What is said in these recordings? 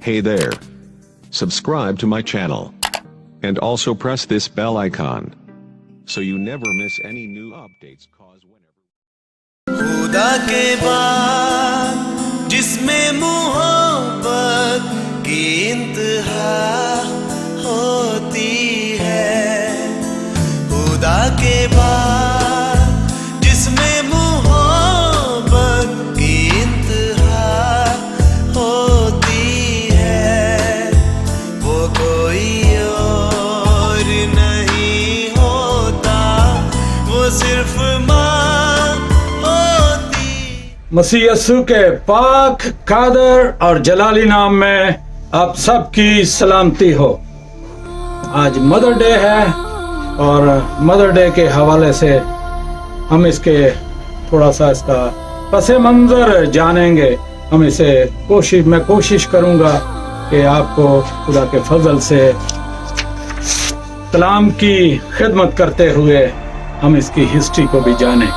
Hey there. Subscribe to my channel. And also press this bell icon. So you never miss any new updates. Cause whenever खुदा के बाद जिसमें मोहब्बत की इंतहा होती है, खुदा के बाद जिसमें मोहब्बत की इंतहा होती है, वो कोई और नहीं होता, वो सिर्फ मसीह यस्सु के पाक, कादर और जलाली नाम में आप सबकी सलामती हो। आज मदर डे है और मदर डे के हवाले से हम इसके थोड़ा सा इसका पसे मंजर जानेंगे। हम इसे मैं कोशिश करूंगा कि आपको खुदा के फजल से कलाम की खिदमत करते हुए हम इसकी हिस्ट्री को भी जानें।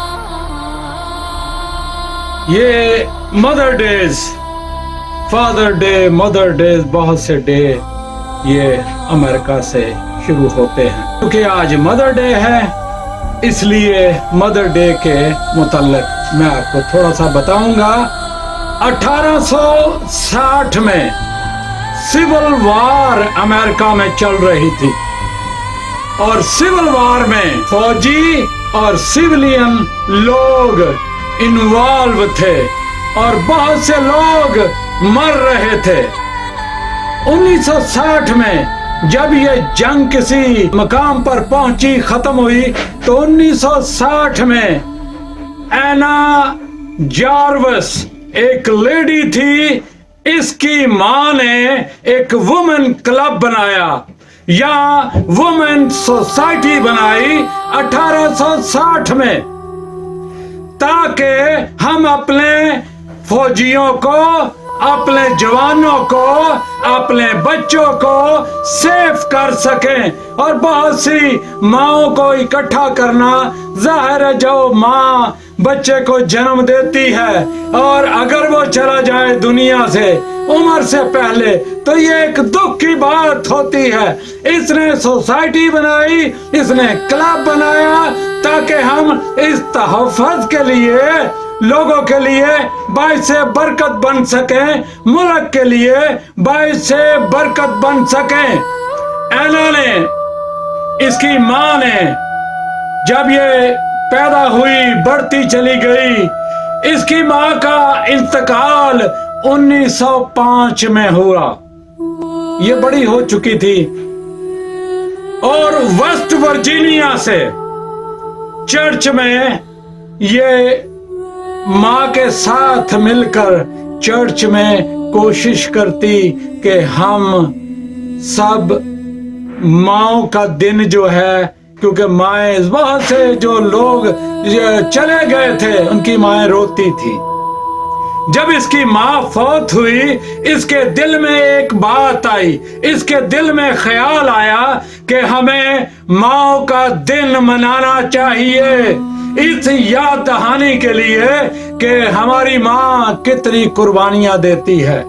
ये mother days, father day, mother days, बहुत से डे ये अमेरिका से शुरू होते हैं। क्योंकि आज मदर डे है, इसलिए मदर डे के मुताल्लिक मैं आपको थोड़ा सा बताऊंगा। 1860 में सिविल वार अमेरिका में चल रही थी और सिविल वार में फौजी और सिविलियन लोग इन्वॉल्व थे और बहुत से लोग मर रहे थे। 1960 में जब ये जंग किसी मकाम पर पहुंची, खत्म हुई, तो 1960 में एना जार्विस एक लेडी थी। इसकी मां ने एक वुमेन क्लब बनाया या वुमेन सोसाइटी बनाई 1860 में, ताकि हम अपने फौजियों को, अपने जवानों को, अपने बच्चों को सेफ कर सकें। और बहुत सी माओं को इकट्ठा करना, जाहिर है जो माँ बच्चे को जन्म देती है और अगर वो चला जाए दुनिया से उम्र से पहले, तो ये एक दुख की बात होती है। इसने सोसाइटी बनाई, इसने क्लब बनाया ताकि हम इस तहफ़्फ़ुज़ के लिए, लोगों के लिए बाइस बरकत बन सकें, मुल्क के लिए बाइस बरकत बन सकें। एना ने, इसकी माँ ने, जब ये पैदा हुई, बढ़ती चली गई, इसकी माँ का इंतकाल 1905 में हुआ। ये बड़ी हो चुकी थी और वेस्ट वर्जीनिया से चर्च में ये माँ के साथ मिलकर चर्च में कोशिश करती कि हम सब माओ का दिन जो है, क्योंकि माएँ, बहुत से जो लोग चले गए थे उनकी माएँ रोती थी। जब इसकी माँ फौत हुई, इसके दिल में एक बात आई, इसके दिल में ख्याल आया कि हमें माँ का दिन मनाना चाहिए, इस याद दहानी के लिए कि हमारी माँ कितनी कुर्बानियां देती है।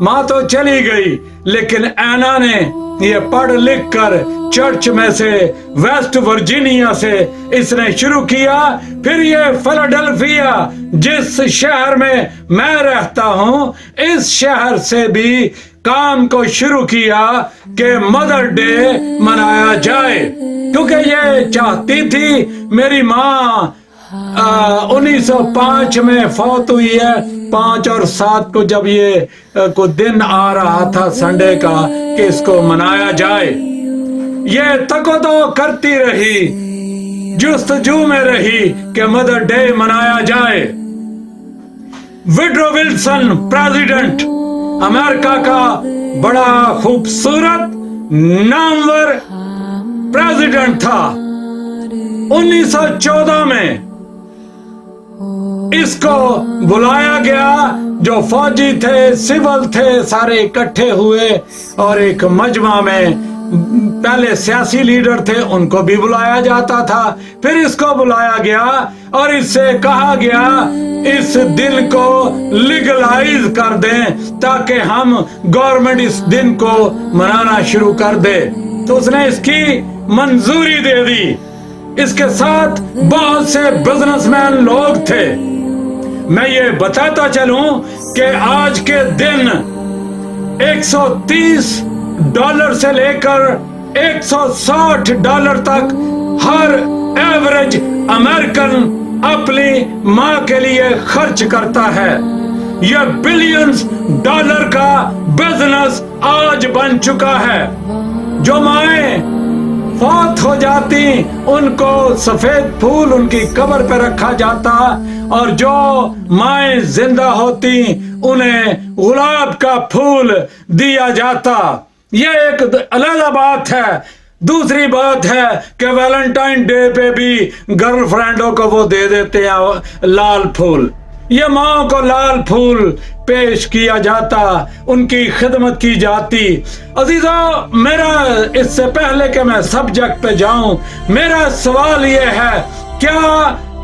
माँ तो चली गई, लेकिन एना ने ये पढ़ लिख कर चर्च में से, वेस्ट वर्जीनिया से इसने शुरू किया। फिर ये फिलाडेल्फिया, जिस शहर में मैं रहता हूँ, इस शहर से भी काम को शुरू किया कि मदर डे मनाया जाए, क्योंकि ये चाहती थी। मेरी माँ 1905 में फौत हुई है। 5 और 7 को जब ये को दिन आ रहा था संडे का कि इसको मनाया जाए, ये तको करती रही, जुस्तजू में रही कि मदर डे मनाया जाए। वुडरो विल्सन प्रेसिडेंट, अमेरिका का बड़ा खूबसूरत नामवर प्रेसिडेंट था। 1914 में इसको बुलाया गया, जो फौजी थे, सिविल थे, सारे इकट्ठे हुए और एक मजमा में पहले सियासी लीडर थे उनको भी बुलाया जाता था, फिर इसको बुलाया गया और इससे कहा गया इस दिन को लीगलाइज कर दें ताकि हम गवर्नमेंट इस दिन को मनाना शुरू कर दे। तो उसने इसकी मंजूरी दे दी। इसके साथ बहुत से बिजनेसमैन लोग थे। मैं ये बताता चलूं कि आज के दिन $130 से लेकर $160 तक हर एवरेज अमेरिकन अपनी माँ के लिए खर्च करता है। यह बिलियंस डॉलर का बिजनेस आज बन चुका है। जो माएं फौत हो जाती उनको सफेद फूल उनकी कब्र पे रखा जाता और जो माएं जिंदा होती उन्हें गुलाब का फूल दिया जाता। यह एक अलग बात है। दूसरी बात है कि वैलेंटाइन डे पे भी गर्लफ्रेंडों को वो दे देते हैं लाल फूल। ये माँ को लाल फूल पेश किया जाता, उनकी खिदमत की जाती। अजीजों, मेरा इससे पहले कि मैं सब्जेक्ट पे जाऊं, मेरा सवाल ये है, क्या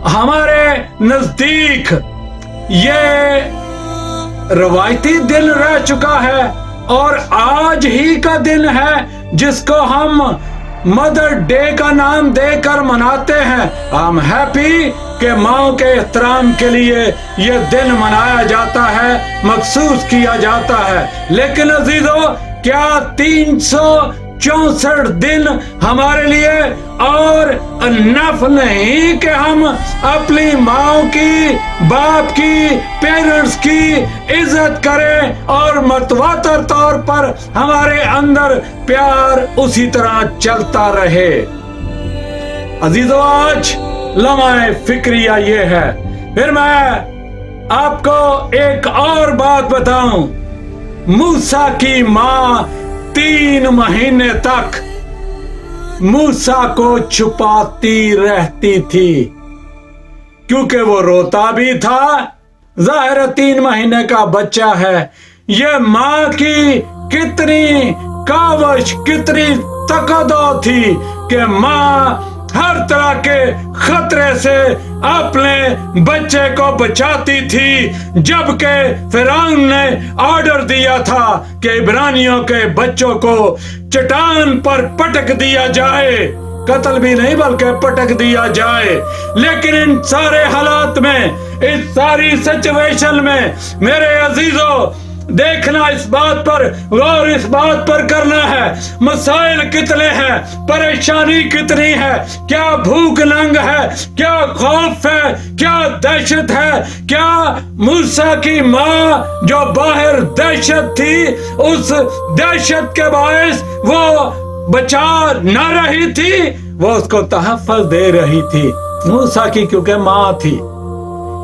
हमारे नजदीक ये रवायती दिन रह चुका है और आज ही का दिन है जिसको हम मदर डे का नाम देकर मनाते हैं? आई एम हैप्पी कि माँ के एहतराम के लिए ये दिन मनाया जाता है, मखसूस किया जाता है। लेकिन अजीजों, क्या 364 दिन हमारे लिए और अनफ नहीं कि हम अपनी माँ की, बाप की, पेरेंट्स की इज्जत करें और मतवातर तौर पर हमारे अंदर प्यार उसी तरह चलता रहे? अजीजों, आज लम्हा फिक्रिया ये है। फिर मैं आपको एक और बात बताऊं। मूसा की माँ 3 महीने तक मूसा को छुपाती रहती थी क्योंकि वो रोता भी था। जाहिर 3 महीने का बच्चा है। ये माँ की कितनी कावश, कितनी तकदो थी कि माँ हर तरह के खतरे से अपने बच्चे को बचाती थी। जबकि फिरौन ने ऑर्डर दिया था कि इब्रानियों के बच्चों को चट्टान पर पटक दिया जाए, कत्ल भी नहीं बल्कि पटक दिया जाए। लेकिन इन सारे हालात में, इस सारी सिचुएशन में मेरे अजीजों, देखना इस बात पर, गौर इस बात पर करना है, मसाइल कितने हैं, परेशानी कितनी है, क्या भूख नंग है, क्या खौफ है, क्या दहशत है। क्या मूसा की माँ जो बाहर दहशत थी, उस दहशत के बायस वो बचा न रही थी, वो उसको तहफ़्फ़ुज़ दे रही थी मूसा की, क्योंकि माँ थी।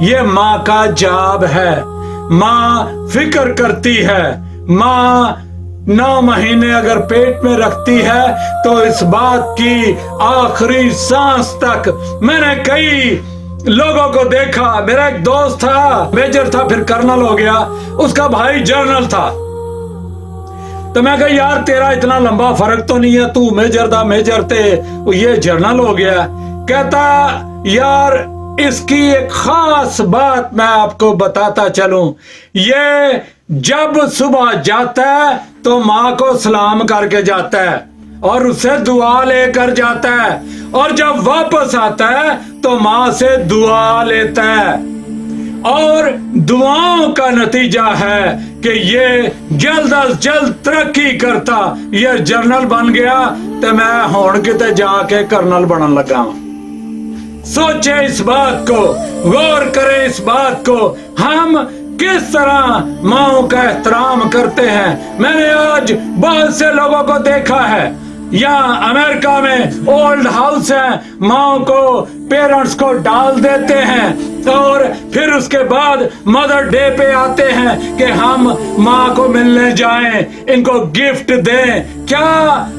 ये माँ का जाब है। माँ फिक्र करती है। माँ 9 महीने अगर पेट में रखती है तो इस बात की आखिरी सांस तक। मैंने कई लोगों को देखा। मेरा एक दोस्त था, मेजर था, फिर कर्नल हो गया, उसका भाई जनरल था। तो मैं कहा, यार तेरा इतना लंबा फर्क तो नहीं है, तू मेजर थे, ये जनरल हो गया। कहता, यार इसकी एक खास बात मैं आपको बताता चलूं। ये जब सुबह जाता है तो माँ को सलाम करके जाता है और उससे दुआ लेकर जाता है, और जब वापस आता है तो माँ से दुआ लेता है। और दुआओं का नतीजा है कि ये जल्द अज जल्द तरक्की करता। ये जनरल बन गया तो मैं हुण किते जाके कर्नल बनन लगा। सोचे इस बात को, गौर करें इस बात को, हम किस तरह माँ का एहतराम करते हैं। मैंने आज बहुत से लोगों को देखा है, यहाँ अमेरिका में ओल्ड हाउस है, माँ को, पेरेंट्स को डाल देते हैं और फिर उसके बाद मदर डे पे आते हैं कि हम माँ को मिलने जाएं, इनको गिफ्ट दें। क्या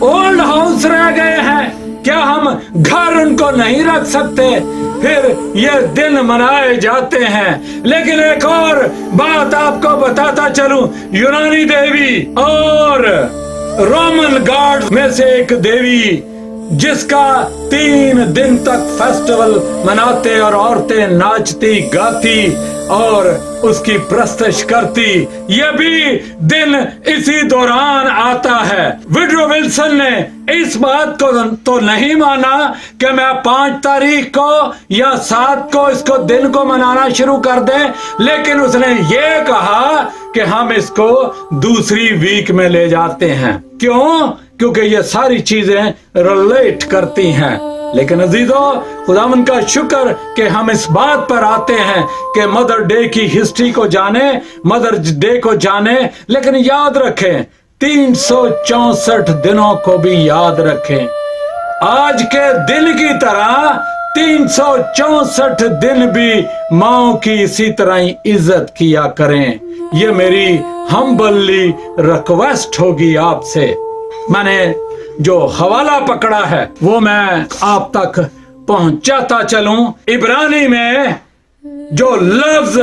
ओल्ड हाउस रह गए हैं? क्या हम घर उनको नहीं रख सकते? फिर ये दिन मनाए जाते हैं। लेकिन एक और बात आपको बताता चलूं, यूनानी देवी और रोमन गॉड में से एक देवी जिसका 3 दिन तक फेस्टिवल मनाते और औरतें नाचती गाती और उसकी प्रस्तश करती, यह भी दिन इसी दौरान आता है। वुडरो विल्सन ने इस बात को तो नहीं माना कि मैं 5 तारीख को या 7 को इसको दिन को मनाना शुरू कर दें, लेकिन उसने ये कहा कि हम इसको दूसरी वीक में ले जाते हैं। क्यों? क्योंकि ये सारी चीजें रिलेट करती हैं। लेकिन अजीजों, खुदावंद का शुक्र कि हम इस बात पर आते हैं कि मदर डे की हिस्ट्री को जाने, मदर डे को जाने, लेकिन याद रखें 364 दिनों को भी याद रखें। आज के दिन की तरह 364 दिन भी माओ की इसी तरह ही इज्जत किया करें। ये मेरी हम्बली रिक्वेस्ट होगी आपसे। मैंने जो हवाला पकड़ा है वो मैं आप तक पहुंचाता चलूं। इब्रानी में जो लफ्ज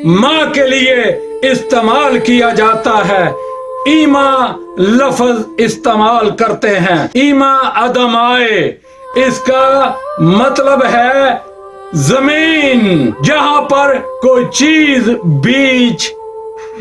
माँ के लिए इस्तेमाल किया जाता है, ईमा लफ्ज इस्तेमाल करते हैं। ईमा अदम आए, इसका मतलब है जमीन जहां पर कोई चीज बीज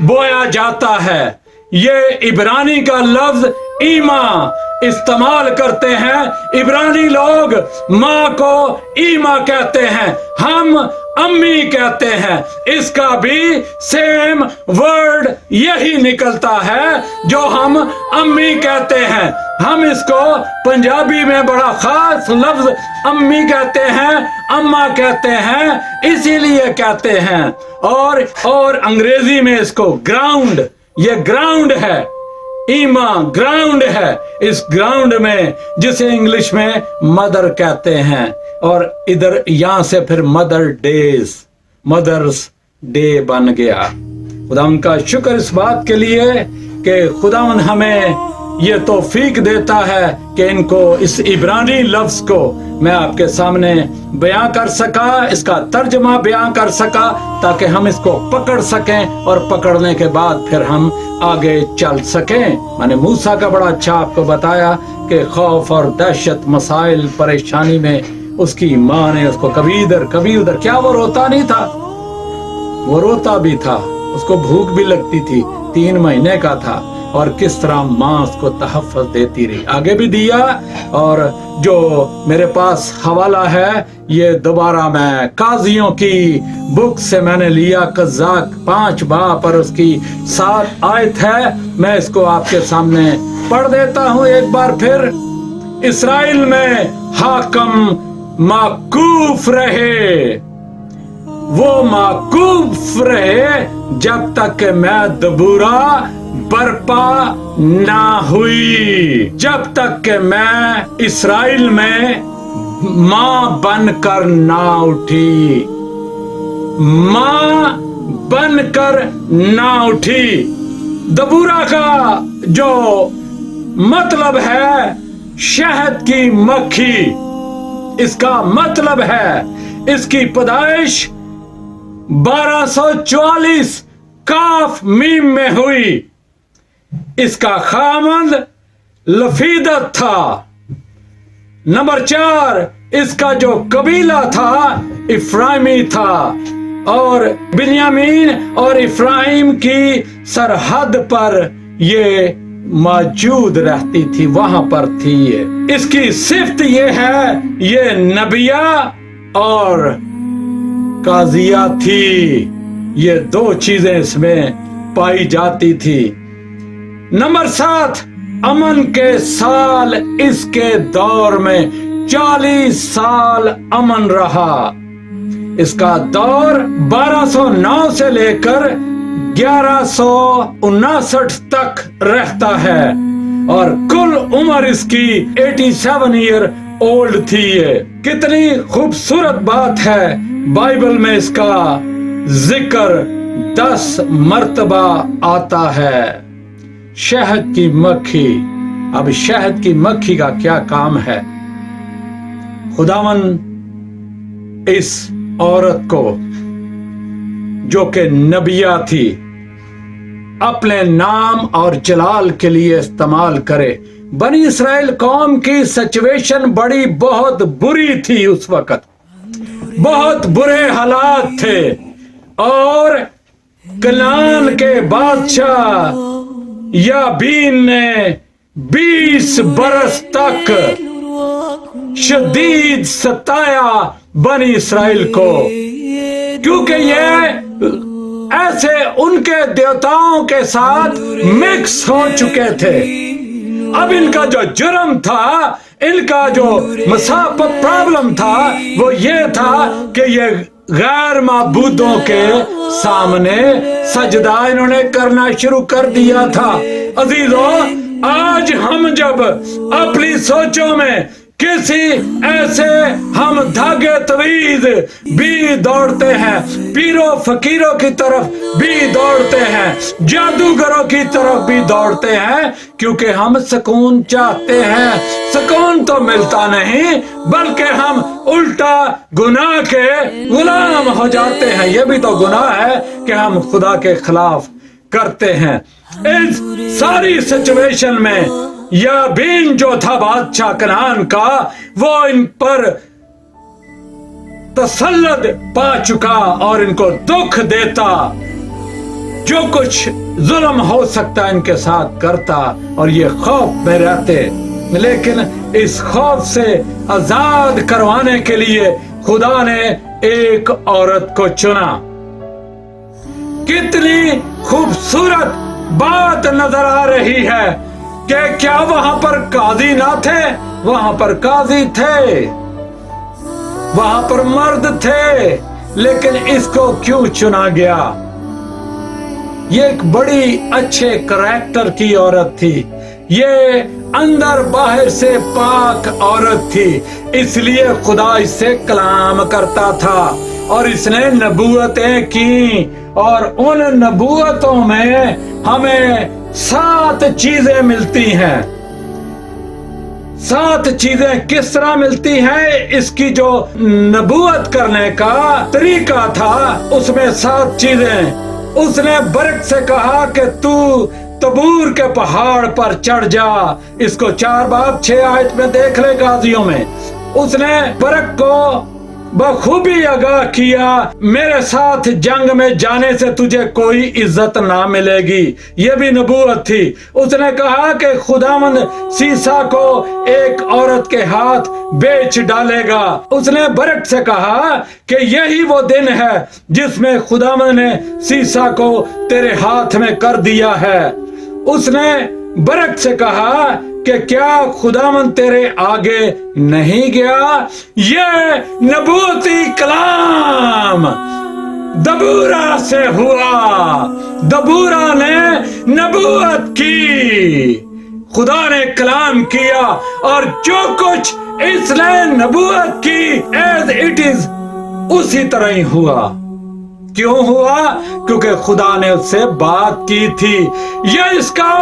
बोया जाता है। ये इब्रानी का लफ्ज ईमा इस्तेमाल करते हैं। इब्रानी लोग माँ को ईमा कहते हैं, हम अम्मी कहते हैं। इसका भी सेम वर्ड यही निकलता है जो हम अम्मी कहते हैं। हम इसको पंजाबी में बड़ा खास लफ्ज अम्मी कहते हैं, अम्मा कहते हैं, इसीलिए कहते हैं। और अंग्रेजी में इसको ग्राउंड, ये ग्राउंड है, ईमा ग्राउंड है। इस ग्राउंड में जिसे इंग्लिश में मदर कहते हैं, और इधर यहां से फिर मदर्स डे बन गया। खुदावन का शुक्र इस बात के लिए कि खुदावन हमें ये तौफीक देता है कि इनको, इस इब्रानी लफ्ज को मैं आपके सामने बयां कर सका, इसका तर्जमा बयां कर सका, ताकि हम इसको पकड़ सकें और पकड़ने के बाद फिर हम आगे चल सकें। मैंने मूसा का बड़ा अच्छा आपको बताया कि खौफ और दहशत, मसाइल, परेशानी में उसकी माँ ने उसको कभी इधर कभी उधर, क्या वो रोता नहीं था? वो रोता भी था, उसको भूख भी लगती थी, 3 महीने का था, और किस तरह माँ उसको तहफ़्फ़ुज़ देती रही। आगे भी दिया। और जो मेरे पास हवाला है ये दोबारा मैं काजियों की बुक से मैंने लिया, कज़ाक 5 बाब पर उसकी 7 आयत है। मैं इसको आपके सामने पढ़ देता हूँ एक बार फिर। इस्राएल में हाकम माकूफ रहे, वो माकूफ रहे जब तक मैं दबूरा बर्पा ना हुई, जब तक कि मैं इस्राएल में माँ बनकर ना उठी, माँ बनकर ना उठी। दबूरा का जो मतलब है शहद की मक्खी, इसका मतलब है इसकी पैदाइश 1244 काफ मीम में हुई। इसका खामंद लफीदत था। नंबर 4, इसका जो कबीला था इफ्राइमी था, और बिन्यामीन और इफ्राइम की सरहद पर ये मौजूद रहती थी, वहां पर थी ये। इसकी सिफ्त ये है, ये नबिया और काजिया थी। ये 2 चीजें इसमें पाई जाती थी। नंबर 7, अमन के साल इसके दौर में 40 साल अमन रहा। इसका दौर 1209 से लेकर 1159 तक रहता है, और कुल उम्र इसकी 87 ईयर ओल्ड थी। ये कितनी खूबसूरत बात है। बाइबल में इसका जिक्र 10 मर्तबा आता है। शहद की मक्खी। अब शहद की मक्खी का क्या काम है? खुदावन इस औरत को जो कि नबिया थी, अपने नाम और जलाल के लिए इस्तेमाल करे। बनी इसराइल कौम की सिचुएशन बहुत बुरी थी उस वक्त, बहुत बुरे हालात थे, और कनान के बादशाह याबीन ने 20 बरस तक शदीद सताया बनी इसराइल को, क्योंकि ये ऐसे उनके देवताओं के साथ मिक्स हो चुके थे। अब इनका जो जुर्म था, इनका जो मसाफ प्रॉब्लम था, वो ये था कि ये गैर माबूदों के सामने सजदा इन्होंने करना शुरू कर दिया था। अजीजों, आज हम जब अपनी सोचों में किसी ऐसे हम धागे तवीज भी दौड़ते हैं, पीरों फकीरों की तरफ भी दौड़ते हैं, जादूगरों की तरफ भी दौड़ते हैं, क्योंकि हम सुकून चाहते हैं। सुकून तो मिलता नहीं, बल्कि हम उल्टा गुनाह के गुलाम हो जाते हैं। ये भी तो गुनाह है कि हम खुदा के खिलाफ करते हैं। इस सारी सिचुएशन में याबीन जो था बादशाह कनान का, वो इन पर तसल्लुत पा चुका और इनको दुख देता, जो कुछ जुल्म हो सकता इनके साथ करता, और ये खौफ में रहते। लेकिन इस खौफ से आजाद करवाने के लिए खुदा ने एक औरत को चुना। कितनी खूबसूरत बात नजर आ रही है कि क्या वहां पर काजी ना थे? वहां पर काजी थे, वहां पर मर्द थे, लेकिन इसको क्यों चुना गया? ये एक बड़ी अच्छे करैक्टर की औरत थी, ये अंदर बाहर से पाक औरत थी, इसलिए खुदा इससे कलाम करता था और इसने नबूवतें की। और उन नबूवतों में हमें 7 चीजें मिलती हैं। 7 चीजें किस तरह मिलती हैं? इसकी जो नबूवत करने का तरीका था, उसमें 7 चीजें। उसने बरक से कहा कि तू तबूर के पहाड़ पर चढ़ जा। इसको 4 बाब 6 आयत में देख ले गाजियों में। उसने बरक को बखूबी आगाह किया, मेरे साथ जंग में जाने से तुझे कोई इज्जत ना मिलेगी। ये भी नबूवत थी। उसने कहा कि खुदावंद सीसा को एक औरत के हाथ बेच डालेगा। उसने बरक से कहा कि यही वो दिन है जिसमें खुदावंद ने सीसा को तेरे हाथ में कर दिया है। उसने बरक से कहा कि क्या खुदावंद तेरे आगे नहीं गया? ये नबूवती कलाम दबूरा से हुआ। दबूरा ने नबूवत की, खुदा ने कलाम किया, और जो कुछ इसने नबूवत की एज इट इज उसी तरह ही हुआ। क्यों हुआ? क्योंकि खुदा ने उससे बात की थी। यह इसका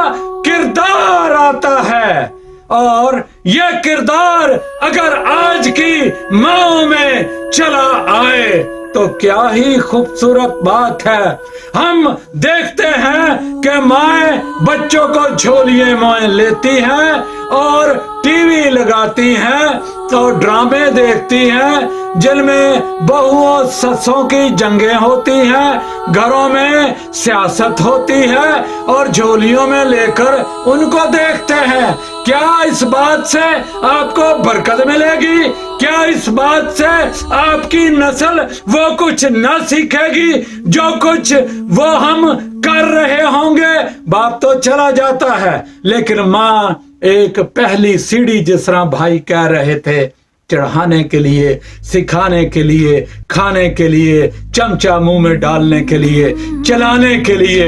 किरदार आता है, और यह किरदार अगर आज की माओ में चला आए तो क्या ही खूबसूरत बात है। हम देखते हैं कि माएं बच्चों को झोलिए में लेती हैं और टीवी लगाती हैं और ड्रामे देखती हैं जिनमें बहुओं ससों की जंगें होती हैं, घरों में सियासत होती है और झोलियों में लेकर उनको देखते हैं। क्या इस बात से आपको बरकत मिलेगी? क्या इस बात से आपकी नस्ल वो कुछ न सीखेगी जो कुछ वो हम कर रहे होंगे? बाप तो चला जाता है, लेकिन माँ एक पहली सीढ़ी, जिस तरह भाई कह रहे थे, चढ़ाने के लिए, सिखाने के लिए, खाने के लिए, चमचा मुंह में डालने के लिए, चलाने के लिए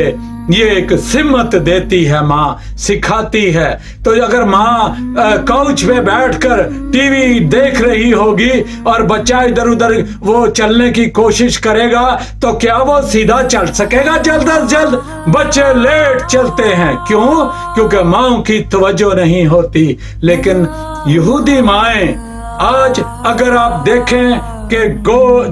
ये एक सिमत देती है, माँ सिखाती है। तो अगर माँ काउच पे बैठकर टीवी देख रही होगी और बच्चा इधर उधर वो चलने की कोशिश करेगा तो क्या वो सीधा चल सकेगा? जल्द अज जल्द बच्चे लेट चलते हैं। क्यों? क्योंकि माँ की तवज्जो नहीं होती। लेकिन यहूदी माएं आज अगर आप देखें कि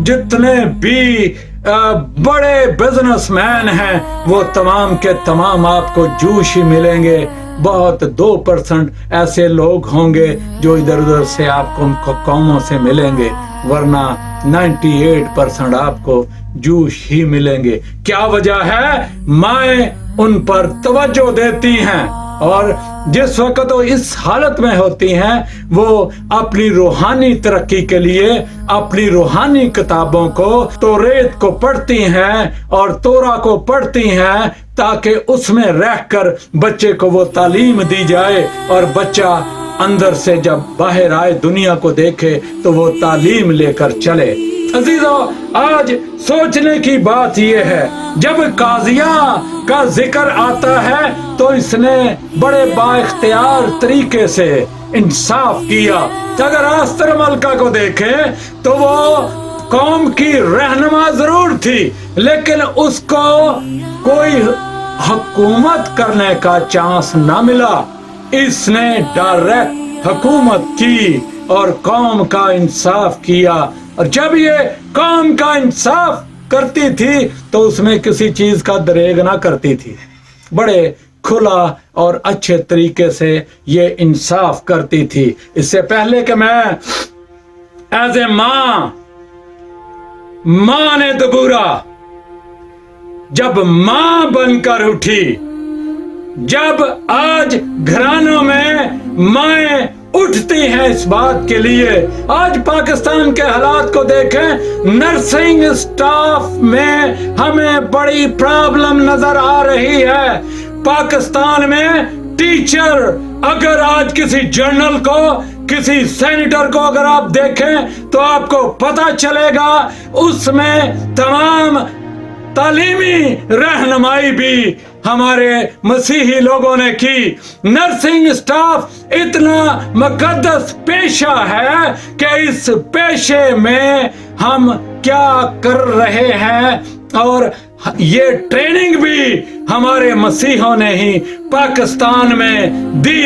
जितने भी बड़े बिजनेसमैन हैं वो तमाम के तमाम आपको जूश ही मिलेंगे। बहुत 2% ऐसे लोग होंगे जो इधर उधर से आपको उनको कौमों से मिलेंगे, वरना 98% आपको जूश ही मिलेंगे। क्या वजह है? माएँ उन पर तवज्जो देती हैं और जिस वक्त वो इस हालत में होती हैं वो अपनी रूहानी तरक्की के लिए अपनी रूहानी किताबों को, तौरेत को पढ़ती हैं और तोरा को पढ़ती हैं ताकि उसमें रहकर बच्चे को वो तालीम दी जाए और बच्चा अंदर से जब बाहर आए दुनिया को देखे तो वो तालीम लेकर चले। अजीजों, आज सोचने की बात यह है, जब काजिया का जिक्र आता है तो इसने बड़े बाइख्तियार तरीके से इंसाफ किया। अगर आस्तर मलका को देखें तो वो कौम की रहनुमा जरूर थी, लेकिन उसको कोई हुकूमत करने का चांस ना मिला। इसने डायरेक्ट हुकूमत की और कौम का इंसाफ किया, और जब ये कौम का इंसाफ करती थी तो उसमें किसी चीज का दरेग ना करती थी। बड़े खुला और अच्छे तरीके से ये इंसाफ करती थी। इससे पहले कि मैं एज ए मां ने दबूरा जब मां बनकर उठी, जब आज घरानों में माएं उठती हैं इस बात के लिए। आज पाकिस्तान के हालात को देखें, नर्सिंग स्टाफ में हमें बड़ी प्रॉब्लम नजर आ रही है। पाकिस्तान में टीचर, अगर आज किसी जर्नल को, किसी सेनेटर को अगर आप देखें तो आपको पता चलेगा उसमें तमाम तालीमी रहनुमाई भी हमारे मसीही लोगों ने की। नर्सिंग स्टाफ इतना मुकद्दस पेशा है कि इस पेशे में हम क्या कर रहे हैं, और ये ट्रेनिंग भी हमारे मसीहों ने ही पाकिस्तान में दी।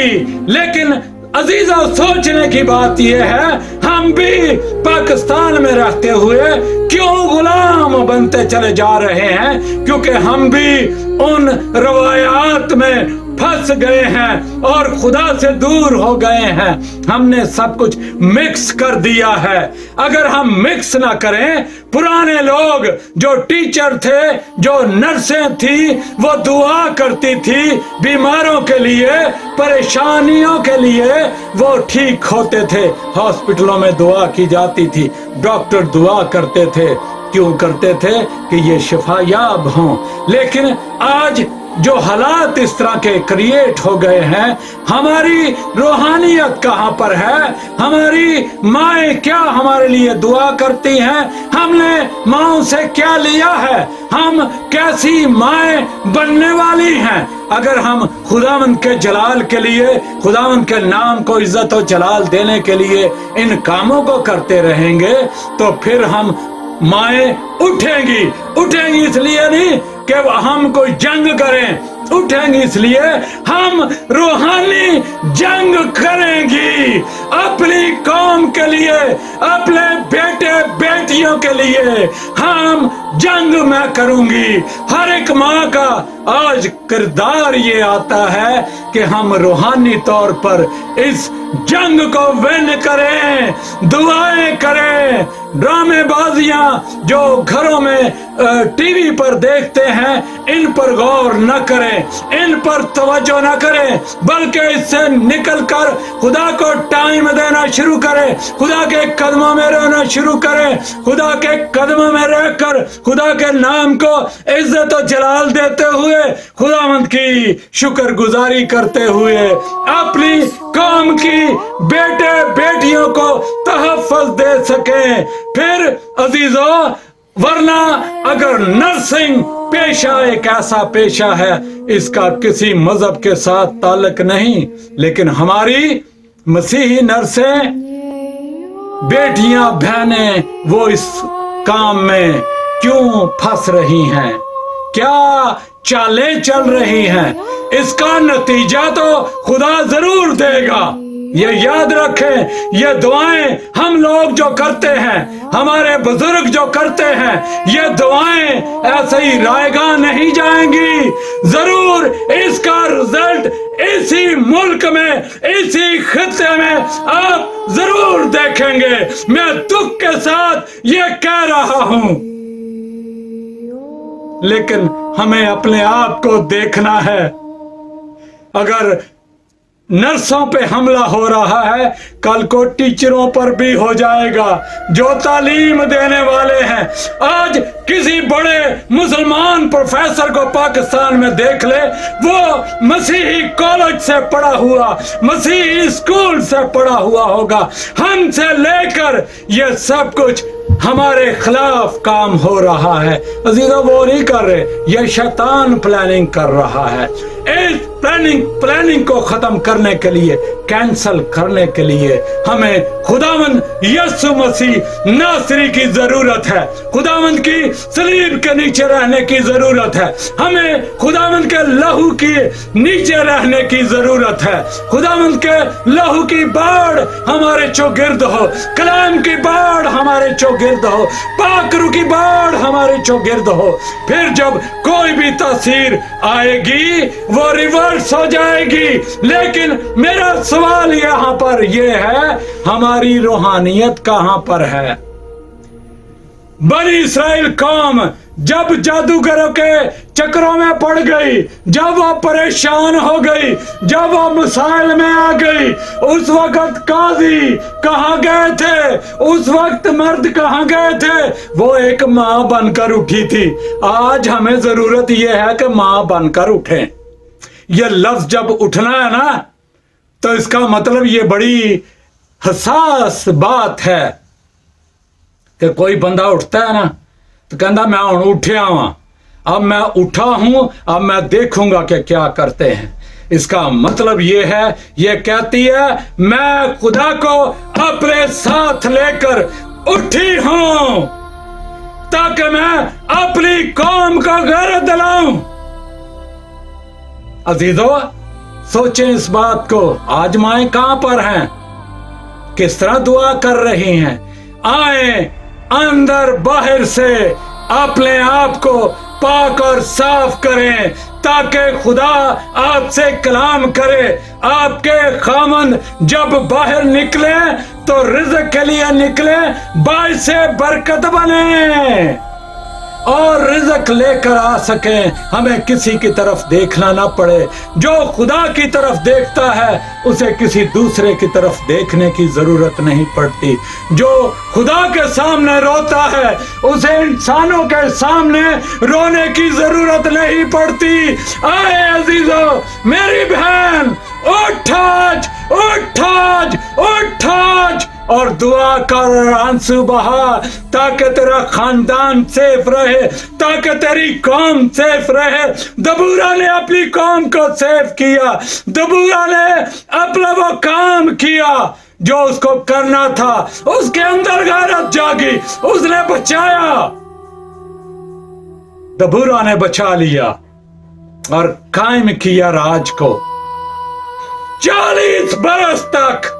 लेकिन अजीजा, सोचने की बात यह है, हम भी पाकिस्तान में रहते हुए क्यों गुलाम बनते चले जा रहे हैं? क्योंकि हम भी उन रवायात में फंस गए हैं और खुदा से दूर हो गए हैं। हमने सब कुछ मिक्स कर दिया है। अगर हम मिक्स ना करें, पुराने लोग जो टीचर थे, जो नर्सें थी, वो दुआ करती थी बीमारों के लिए, परेशानियों के लिए, वो ठीक होते थे। हॉस्पिटलों में दुआ की जाती थी, डॉक्टर दुआ करते थे। क्यों करते थे? कि ये शिफायाब हों। लेकिन आज जो हालात इस तरह के क्रिएट हो गए हैं, हमारी रूहानियत कहाँ पर है? हमारी माएँ क्या हमारे लिए दुआ करती हैं? हमने माँओं से क्या लिया है? हम कैसी माएँ बनने वाली हैं? अगर हम खुदावंद के जलाल के लिए, खुदावंद के नाम को इज्जत और जलाल देने के लिए इन कामों को करते रहेंगे तो फिर हम माएँ उठेंगी इसलिए नहीं कि हम कोई जंग करें, उठेंगी इसलिए हम रूहानी जंग करेंगी अपनी कौम के लिए, अपने बेटे बेटियों के लिए हम जंग मैं करूंगी। हर एक माँ का आज किरदार ये आता है कि हम रूहानी तौर पर इस जंग को विन करें, दुआएं करें। ड्रामेबाजियां जो घरों में टीवी पर देखते हैं, इन पर गौर न करें, इन पर तवज्जो न करें, बल्कि इससे निकलकर खुदा को टाइम देना शुरू करें, खुदा के कदमों में रहना शुरू करें, खुदा के कदमों में रहकर खुदा के नाम को इज्जत और जलाल देते हुए, खुदावंद की शुक्रगुजारी करते हुए अपनी कौम की बेटे बेटियों को तहफ़्फ़ुज़ दे सकें। फिर अजीजों, वरना अगर नर्सिंग पेशा एक ऐसा पेशा है, इसका किसी मजहब के साथ ताल्लुक नहीं, लेकिन हमारी मसीही नर्सें, बेटियां, बहनें, वो इस काम में क्यों फंस रही हैं? क्या चालें चल रही हैं? इसका नतीजा तो खुदा जरूर देगा। ये याद रखें, ये दुआएं हम लोग जो करते हैं, हमारे बुजुर्ग जो करते हैं, ये दुआएं ऐसे ही रायगा नहीं जाएंगी। जरूर इसका रिजल्ट इसी मुल्क में, इसी खित्ते में आप जरूर देखेंगे। मैं दुख के साथ ये कह रहा हूं, लेकिन हमें अपने आप को देखना है। अगर नर्सों पे हमला हो रहा है, कल को टीचरों पर भी हो जाएगा जो तालीम देने वाले हैं। आज किसी बड़े मुसलमान प्रोफेसर को पाकिस्तान में देख ले, वो मसीही कॉलेज से पढ़ा हुआ, मसीही स्कूल से पढ़ा हुआ होगा। हमसे लेकर ये सब कुछ हमारे खिलाफ काम हो रहा है। अजीजों, वो नहीं कर रहे, ये शैतान प्लानिंग कर रहा है। इस प्लानिंग को खत्म करने के लिए, कैंसल करने के लिए हमें खुदावंद यीशु मसीह नासरी की जरूरत है। खुदावंद की सलीब के नीचे रहने की जरूरत है। हमें खुदावंद के लहू के नीचे रहने की जरूरत है। खुदावंद के लहू की बाढ़ हमारे चौगिर्द हो, कलाम की बाढ़ हमारे चौगिर्द हो, पाकरू की बाढ़ हमारे चौगिर्द हो। फिर जब कोई भी तासीर आएगी वो रिवर्स हो जाएगी। लेकिन मेरा सवाल यहाँ पर यह है, हमारी रूहानियत कहां पर है? बनी इस्राएल कौम जब जादूगरों के चक्रों में पड़ गई, जब वो परेशान हो गई, जब वो मसाइल में आ गई, उस वक्त काजी कहाँ गए थे? उस वक्त मर्द कहाँ गए थे? वो एक माँ बनकर उठी थी। आज हमें जरूरत यह है कि माँ बनकर उठें। ये लफ्ज जब उठना है ना, तो इसका मतलब ये बड़ी हसास बात है कि कोई बंदा उठता है ना तो कहता मैं हुण उठिया वां, अब मैं उठा हूं, अब मैं देखूंगा कि क्या करते हैं। इसका मतलब ये है, ये कहती है मैं खुदा को अपने साथ लेकर उठी हूं ताकि मैं अपनी कौम को गैरत दिलाऊं। अजीजों, सोचें इस बात को। आज माएं कहां पर हैं? किस तरह दुआ कर रही हैं? आए अंदर बाहर से अपने आप को पाक और साफ करें ताकि खुदा आपसे कलाम करे। आपके खामन जब बाहर निकले तो रिज़्क़ के लिए निकले, बाइस से बरकत बने और रिज़्क़ लेकर आ सके। हमें किसी की तरफ देखना ना पड़े। जो खुदा की तरफ देखता है उसे किसी दूसरे की तरफ देखने की जरूरत नहीं पड़ती। जो खुदा के सामने रोता है उसे इंसानों के सामने रोने की जरूरत नहीं पड़ती। आए अजीजों, मेरी बहन, उठ आज, उठ आज, उठ आज और दुआ कर, आंसू बहा ताकि तेरा खानदान सेफ रहे, ताकि तेरी कौम सेफ रहे। दबूरा ने अपनी कौम को सेफ किया। दबूरा ने अपना वो काम किया जो उसको करना था। उसके अंदर गैरत जागी, उसने बचाया। दबूरा ने बचा लिया और कायम किया राज को 40 बरस तक।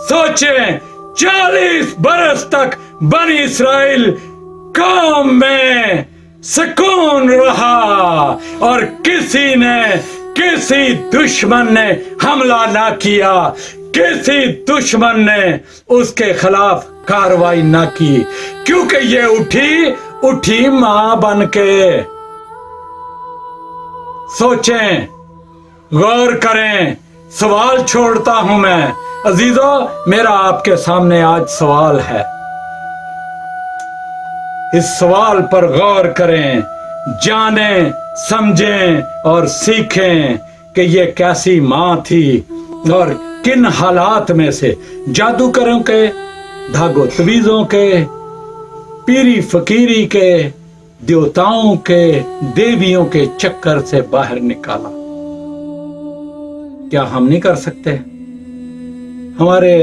सोचें, 40 बरस तक बनी इस्राएल कौम में सुकून रहा और किसी दुश्मन ने हमला ना किया, किसी दुश्मन ने उसके खिलाफ कार्रवाई ना की, क्योंकि ये उठी मां बन के। सोचें, गौर करें। सवाल छोड़ता हूं मैं। अजीजों, मेरा आपके सामने आज सवाल है। इस सवाल पर गौर करें, जानें, समझें और सीखें कि ये कैसी मां थी और किन हालात में से जादूगरों के, धागो तवीजों के, पीरी फकीरी के, देवताओं के, देवियों के चक्कर से बाहर निकाला। क्या हम नहीं कर सकते? हमारे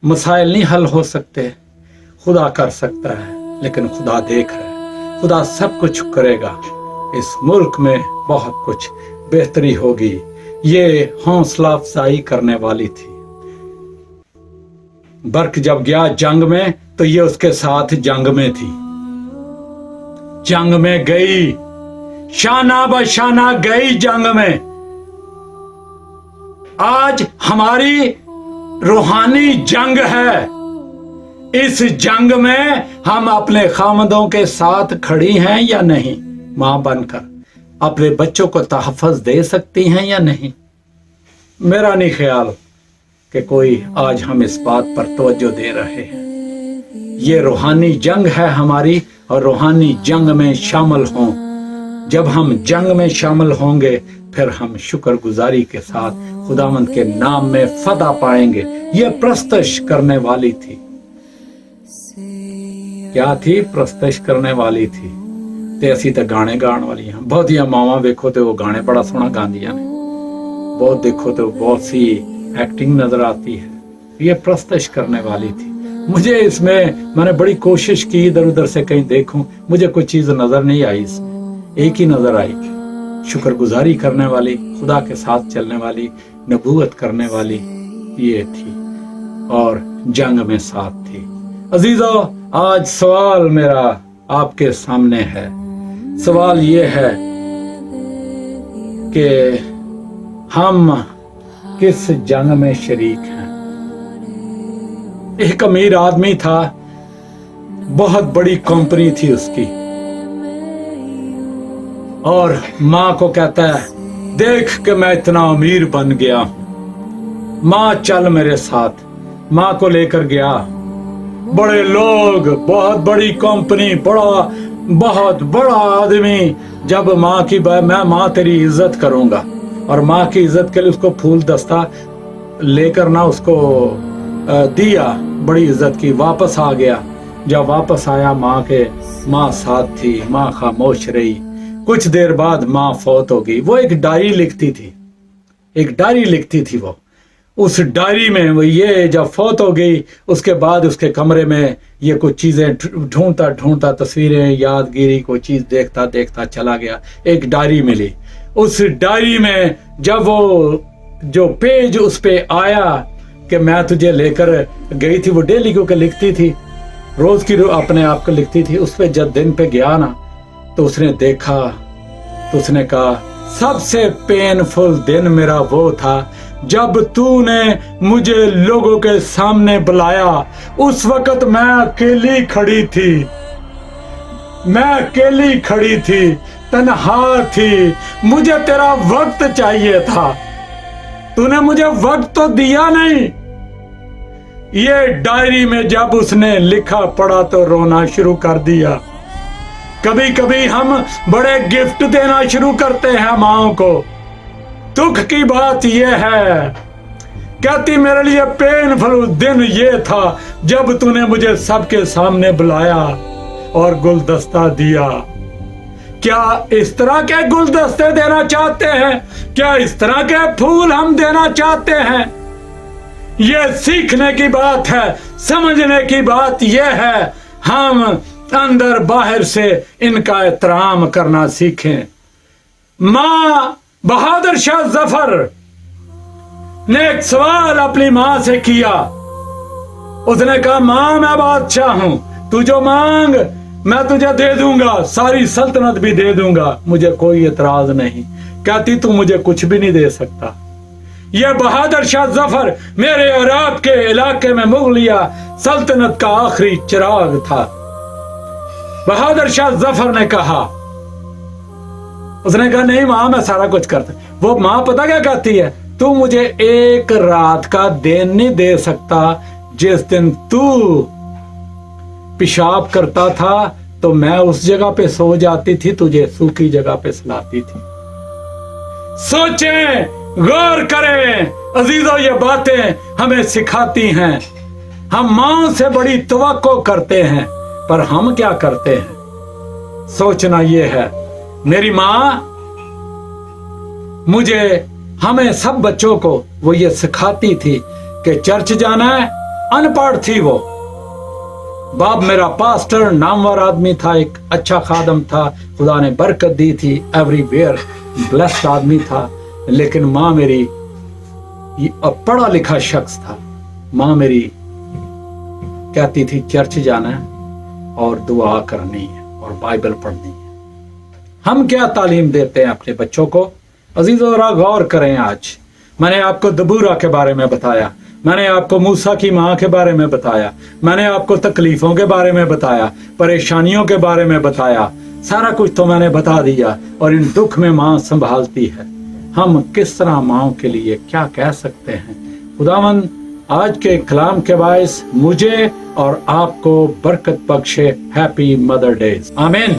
मसाइल नहीं हल हो सकते? खुदा कर सकता है, लेकिन खुदा देख रहा है। खुदा सब कुछ करेगा। इस मुल्क में बहुत कुछ बेहतरी होगी। ये हौसला अफजाई करने वाली थी। बर्क जब गया जंग में तो ये उसके साथ जंग में थी, जंग में गई, शाना बशाना गई जंग में। आज हमारी रूहानी जंग है। इस जंग में हम अपने खामदों के साथ खड़ी हैं या नहीं? मां बनकर अपने बच्चों को तहफ़्फ़ुज़ दे सकती हैं या नहीं? मेरा नहीं ख्याल कि कोई आज हम इस बात पर तवज्जो दे रहे हैं। ये रूहानी जंग है हमारी, और रूहानी जंग में शामिल हों। जब हम जंग में शामिल होंगे फिर हम शुक्रगुजारी के साथ खुदावंद के नाम में फतह पाएंगे। ये प्रस्तश करने वाली थी। क्या थी? प्रस्तश करने वाली थी। ते असी तो गाने गाने वाली हैं। बहुत ही मावा देखो तो वो गाने बड़ा सोहना गांदियां ने, बहुत देखो तो बहुत सी एक्टिंग नजर आती है। ये प्रस्तश करने वाली थी। मुझे इसमें मैंने बड़ी कोशिश की इधर उधर से कहीं देखूं, मुझे कोई चीज नजर नहीं आई। इसमें एक ही नजर आई, शुक्रगुजारी करने वाली, खुदा के साथ चलने वाली, नबूवत करने वाली ये थी, और जंग में साथ थी। अजीजों, आज सवाल मेरा आपके सामने है। सवाल ये है कि हम किस जंग में शरीक हैं? एक अमीर आदमी था, बहुत बड़ी कंपनी थी उसकी, और मां को कहता है, देख के मैं इतना अमीर बन गया हूं, मां चल मेरे साथ। मां को लेकर गया। बड़े लोग, बहुत बड़ी कंपनी, बहुत बड़ा आदमी। जब माँ की मैं माँ तेरी इज्जत करूंगा, और माँ की इज्जत के लिए उसको फूल दस्ता लेकर ना उसको दिया, बड़ी इज्जत की। वापस आ गया। जब वापस आया माँ साथ थी, माँ खामोश रही। कुछ देर बाद माँ फौत हो गई। वो एक डायरी लिखती थी, एक डायरी लिखती थी वो। उस डायरी में वो ये जब फौत हो गई, उसके बाद उसके कमरे में ये कुछ चीजें ढूंढता ढूंढता, तस्वीरें, यादगिरी, कोई चीज देखता देखता चला गया। एक डायरी मिली। उस डायरी में जब वो जो पेज उस पे आया कि मैं तुझे लेकर गई थी, वो डेली क्योंकि लिखती थी, रोज की अपने आप को लिखती थी। उस पे जब दिन पे गया ना, तो उसने देखा, तो उसने कहा, सबसे पेनफुल दिन मेरा वो था जब तूने मुझे लोगों के सामने बुलाया। उस वक्त मैं अकेली खड़ी थी, मैं अकेली खड़ी थी, तन्हा थी। मुझे तेरा वक्त चाहिए था, तूने मुझे वक्त तो दिया नहीं। ये डायरी में जब उसने लिखा पढ़ा तो रोना शुरू कर दिया। कभी कभी हम बड़े गिफ्ट देना शुरू करते हैं माओ को। दुख की बात यह है, कहती मेरे लिए पेनफुल दिन ये था जब तूने मुझे सबके सामने बुलाया और गुलदस्ता दिया। क्या इस तरह के गुलदस्ते देना चाहते हैं? क्या इस तरह के फूल हम देना चाहते हैं? ये सीखने की बात है, समझने की बात यह है, हम अंदर बाहर से इनका एहतराम करना सीखें। माँ बहादुर शाह जफर ने एक सवाल अपनी माँ से किया। उसने कहा, माँ मैं बादशाह हूं, तू जो मांग मैं तुझे दे दूंगा, सारी सल्तनत भी दे दूंगा, मुझे कोई एतराज नहीं। कहती तू मुझे कुछ भी नहीं दे सकता। यह बहादुर शाह जफर मेरे और आपके इलाके में मुगलिया सल्तनत का आखिरी चिराग था। बहादुर शाह जफर ने कहा, उसने कहा नहीं मां मैं सारा कुछ करता। वो मां पता क्या कहती है, तू मुझे एक रात का दिन नहीं दे सकता। जिस दिन तू पेशाब करता था तो मैं उस जगह पे सो जाती थी, तुझे सूखी जगह पे सुलाती थी। सोचें, गौर करें अजीजों, ये बातें हमें सिखाती हैं। हम मां से बड़ी तवक्को करते हैं, पर हम क्या करते हैं? सोचना ये है, मेरी मां मुझे, हमें सब बच्चों को वो ये सिखाती थी कि चर्च जाना है। अनपढ़ थी वो। बाप मेरा पास्टर नामवर आदमी था, एक अच्छा खादम था, खुदा ने बरकत दी थी, एवरीवेयर ब्लेस्ड आदमी था, लेकिन माँ मेरी पढ़ा लिखा शख्स था। माँ मेरी कहती थी चर्च जाना है और दुआ करनी है और बाइबल पढ़नी है। हम क्या तालीम देते हैं अपने बच्चों को? अजीजों ज़रा गौर करें। आज मैंने आपको दबूरा के बारे में बताया, मैंने आपको मूसा की माँ के बारे में बताया, मैंने आपको तकलीफों के बारे में बताया, परेशानियों के बारे में बताया, सारा कुछ तो मैंने बता दिया। और इन दुख में माँ संभालती है। हम किस तरह माँ के लिए क्या कह सकते हैं? खुदावंद आज के कलाम के बायस मुझे और आपको बरकत बख्शे। Happy mother days. आमीन।